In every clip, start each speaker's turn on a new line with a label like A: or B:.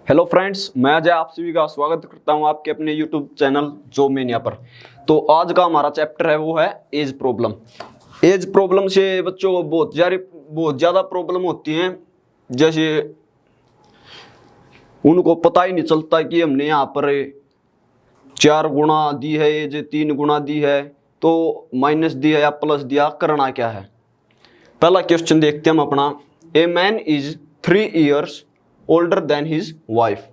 A: Hello friends, मैं अजय आप सभी का स्वागत करता हूं आपके अपने यूट्यूब चैनल जॉब मेनिया पर। तो आज का हमारा चैप्टर है वो है एज प्रॉब्लम। एज प्रॉब्लम से बच्चों को बहुत ज़्यादा प्रॉब्लम होती हैं। जैसे उनको पता ही नहीं चलता कि हमने यहाँ पर 4 गुना दी है एज, 3 गुना दी है, तो माइनस दिया या प्लस दिया, करना क्या है। पहला क्वेश्चन देखते हैं हम अपना। A man is 3 years older than his wife.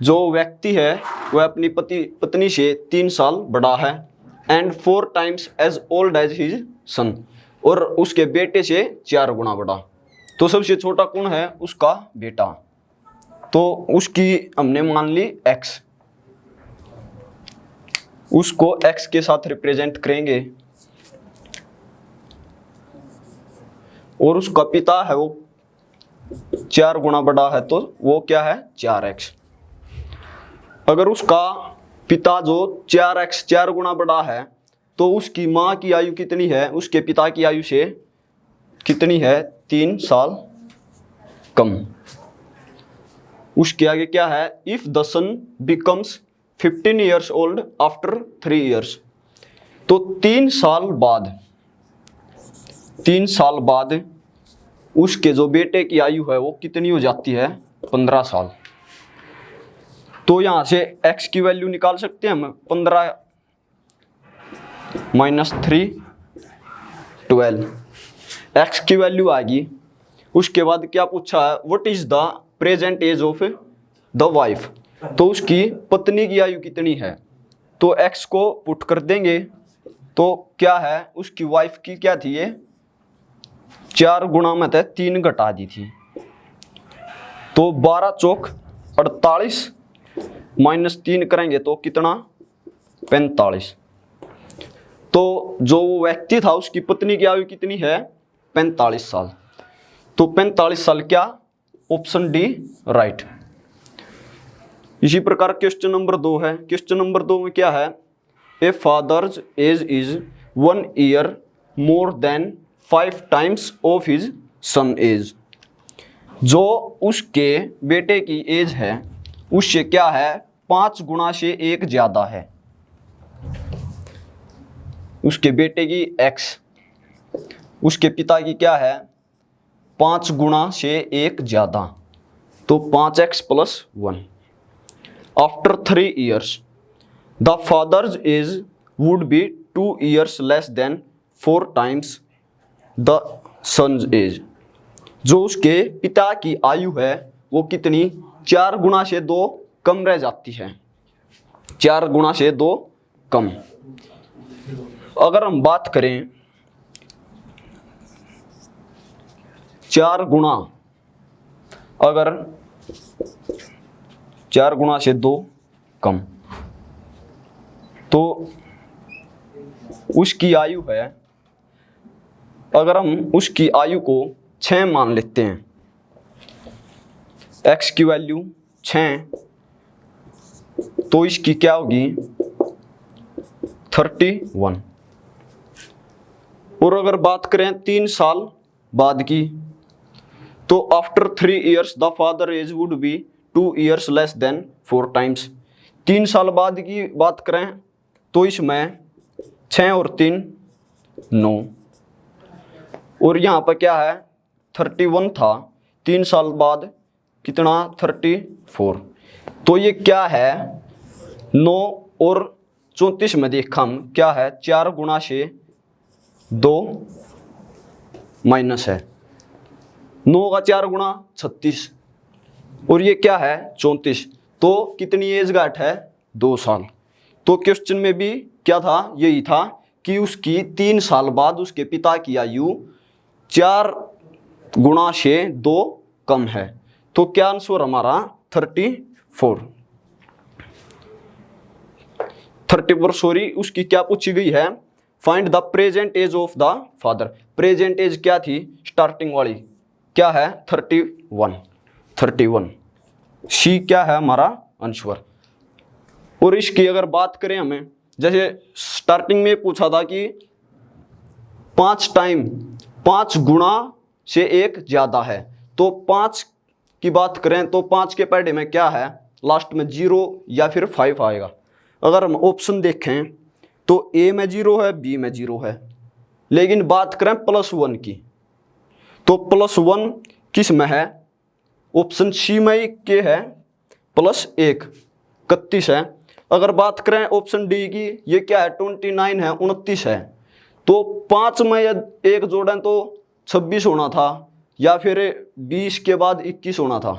A: जो व्यक्ति है वह अपनी पत्नी से 3 साल बड़ा है। And 4 times as old as his son, और उसके बेटे से 4 गुना बड़ा। तो सबसे छोटा कौन है? उसका बेटा। तो उसकी हमने मान ली x, उसको x के साथ रिप्रेजेंट करेंगे, और उसका पिता है वो 4 गुना बड़ा है, तो वो क्या है? 4x। अगर उसका पिता जो 4x 4 गुना बड़ा है, तो उसकी माँ की आयु कितनी है? उसके पिता की आयु से कितनी है? 3 साल कम। उसके आगे क्या है? If the son becomes 15 years old after 3 years। तो 3 साल बाद उसके जो बेटे की आयु है वो कितनी हो जाती है? 15 साल। तो यहां से x की वैल्यू निकाल सकते हैं हम। 15 माइनस 3 12, x की वैल्यू आएगी। उसके बाद क्या पूछा है? What is the present age of the wife. तो उसकी पत्नी की आयु कितनी है? तो x को पुट कर देंगे, तो क्या है? उसकी वाइफ की क्या थी? ये 4 गुना में 3 घटा दी थी, तो 12 चौक 48 माइनस 3 करेंगे तो कितना? 45। तो जो व्यक्ति था उसकी पत्नी की आयु कितनी है? 45 साल। तो 45 साल क्या? Option D right. इसी प्रकार क्वेश्चन नंबर 2 है। क्वेश्चन नंबर 2 में क्या है? A father's age is 1 year more than 5 times of his son age. जो उसके बेटे की एज है उससे क्या है? 5 गुना से 1 ज्यादा है। उसके बेटे की x, उसके पिता की क्या है? 5 गुना से 1 ज्यादा, तो 5x plus 1। After 3 years the father's age would be 2 years less than 4 times the son's age. जो उसके पिता की आयु है वो कितनी? 4 गुना से 2 कम रह जाती है। 4 गुना से 2 कम। अगर हम बात करें 4 गुना, अगर 4 गुना से 2 कम, तो उसकी आयु है, अगर हम उसकी आयु को 6 मान लेते हैं, x की वैल्यू 6, तो इसकी क्या होगी? 31। और अगर बात करें 3 साल बाद की, तो after 3 years the father age would be 2 years less than 4 times। 3 साल बाद की बात करें तो इसमें 6 और 3 9, और यहाँ पर क्या है? 31 था, 3 साल बाद कितना? 34। तो ये क्या है? 9 और 34 में देखा हम क्या है? 4 गुना से 2 माइनस है, 9 का 4 गुना 36, और ये क्या है? 34। तो कितनी एज गाट है? 2 साल। तो क्वेश्चन में भी क्या था? यही था कि उसकी 3 साल बाद उसके पिता की आयु 4 गुना से 2 कम है। तो क्या आंसर हमारा? 34 सॉरी। उसकी क्या पूछी गई है? Find the present age of the father. Present age क्या थी? स्टार्टिंग वाली क्या है? 31। सी क्या है हमारा आंसर। और इसकी अगर बात करें हमें, जैसे स्टार्टिंग में पूछा था कि 5 गुना से 1 ज्यादा है, तो 5 की बात करें तो 5 के पहले में क्या है, लास्ट में 0 या फिर 5 आएगा। अगर हम ऑप्शन देखें तो ए में 0 है, बी में 0 है, लेकिन बात करें +1 की तो +1 किस में है, ऑप्शन सी में के है +1 31 है। अगर बात करें ऑप्शन डी की, ये क्या है 29 है 29 है। तो 5 में या 1 जोड़ें तो 26 होना था, या फिर 20 के बाद 21 होना था।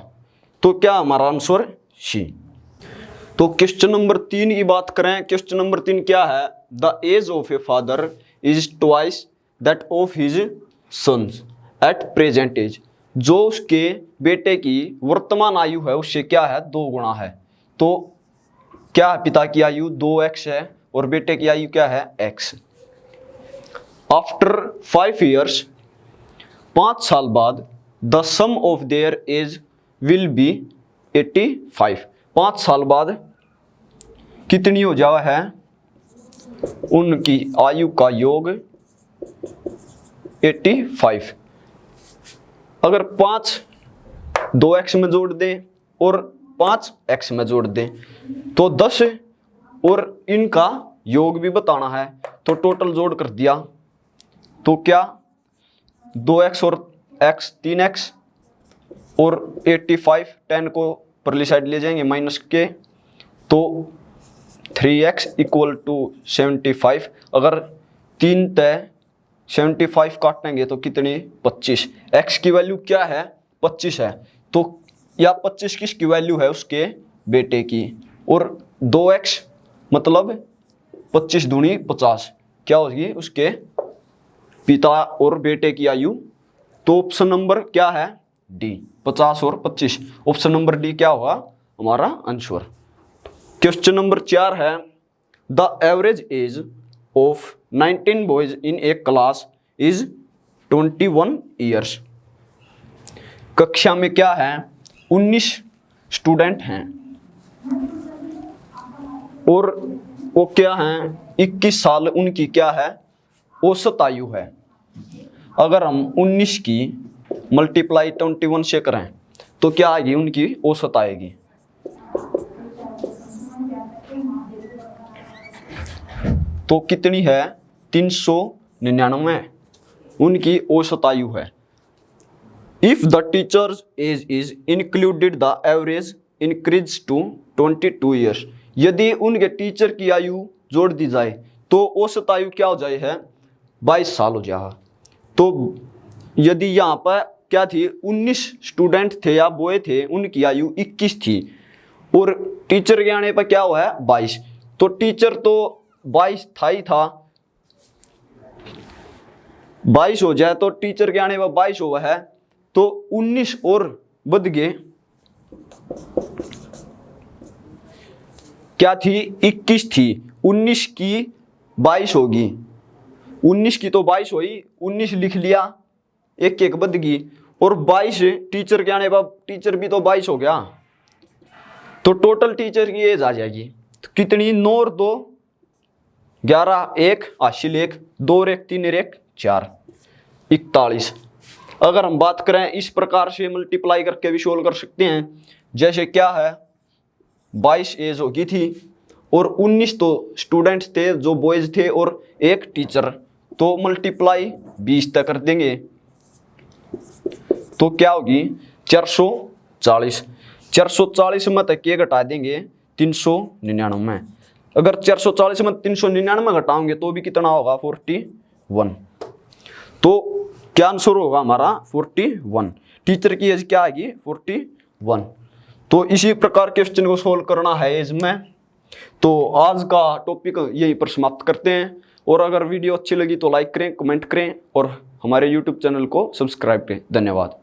A: तो क्या हमारा आंसर सी। तो क्वेश्चन नंबर 3 की बात करें, क्वेश्चन नंबर 3 क्या है, the age of a father is twice that of his son's at present age. जो उसके बेटे की वर्तमान आयु है उससे क्या है 2 गुना है। तो क्या है, पिता की आयु 2x है और बेटे की आयु क्या है x। आफ्टर 5 years 5 साल बाद the sum of their age will be 85। 5 साल बाद कितनी हो जावा है उनकी आयु का योग 85। अगर 5 2x में जोड़ दें और 5x में जोड़ दें तो 10 और इनका योग भी बताना है, तो टोटल जोड़ कर दिया तो क्या 2x और x 3x और 85 10 को परली साइड ले जाएंगे माइनस के, तो 3x = 75। अगर 3 तय 75 काटेंगे तो कितनी 25। x की वैल्यू क्या है 25 है, तो या 25 किसकी वैल्यू है उसके बेटे की, और 2x मतलब 25 दूनी 50 क्या होगी उसके पिता और बेटे की आयु। तो ऑप्शन नंबर क्या है डी 50 और 25। ऑप्शन नंबर डी क्या होगा हमारा आंसर। क्वेश्चन नंबर 4 है, the average age of 19 boys in A class is 21 years। कक्षा में क्या है 19 स्टूडेंट हैं और वो क्या हैं 21 साल उनकी क्या है औसत आयु है। अगर हम 19 की मल्टीप्लाई 21 से करें तो क्या आएगी उनकी औसत आएगी, तो कितनी है 399 उनकी औसत आयु है। If the teacher's age is included the average increase to 22 years। यदि उनके टीचर की आयु जोड़ दी जाए तो औसत आयु क्या हो जाए है 22 साल हो जाएगा। तो यदि यहाँ पर क्या थी 19 स्टूडेंट थे या बॉय थे उनकी आयु 21 थी और टीचर के आने पर क्या हुआ है 22, तो टीचर तो 22 था ही था, 22 हो जाए तो टीचर के आने पर 22 हुआ है तो 19 और बढ़ गए, क्या थी 21 थी 19 की 22 होगी, 19 की तो 22 हुई 19 लिख लिया एक एक बढ़ गई और 22 टीचर के आने पर टीचर भी तो 22 हो गया, तो टोटल टीचर की एज आ जाएगी तो कितनी 9 और 2 11 1 हासिल 1 2 और 1 3 और 1 4 41। अगर हम बात करें इस प्रकार से मल्टीप्लाई करके भी सोल्व कर सकते हैं, जैसे क्या है 22 एज होगी थी और 19 तो स्टूडेंट थे जो बॉयज थे और एक टीचर, तो मल्टीप्लाई 20 तक कर देंगे तो क्या होगी 440। 440 में तक ये घटा देंगे 399। अगर 440 में 399 घटाओगे तो भी कितना होगा 41। तो क्या आंसर होगा हमारा 41। टीचर की एज क्या आएगी 41। तो इसी प्रकार क्वेश्चन को सोल्व करना है एज में। तो आज का टॉपिक यहीं पर समाप्त करते हैं, और अगर वीडियो अच्छी लगी तो लाइक करें, कमेंट करें और हमारे यूट्यूब चैनल को सब्सक्राइब करें। धन्यवाद।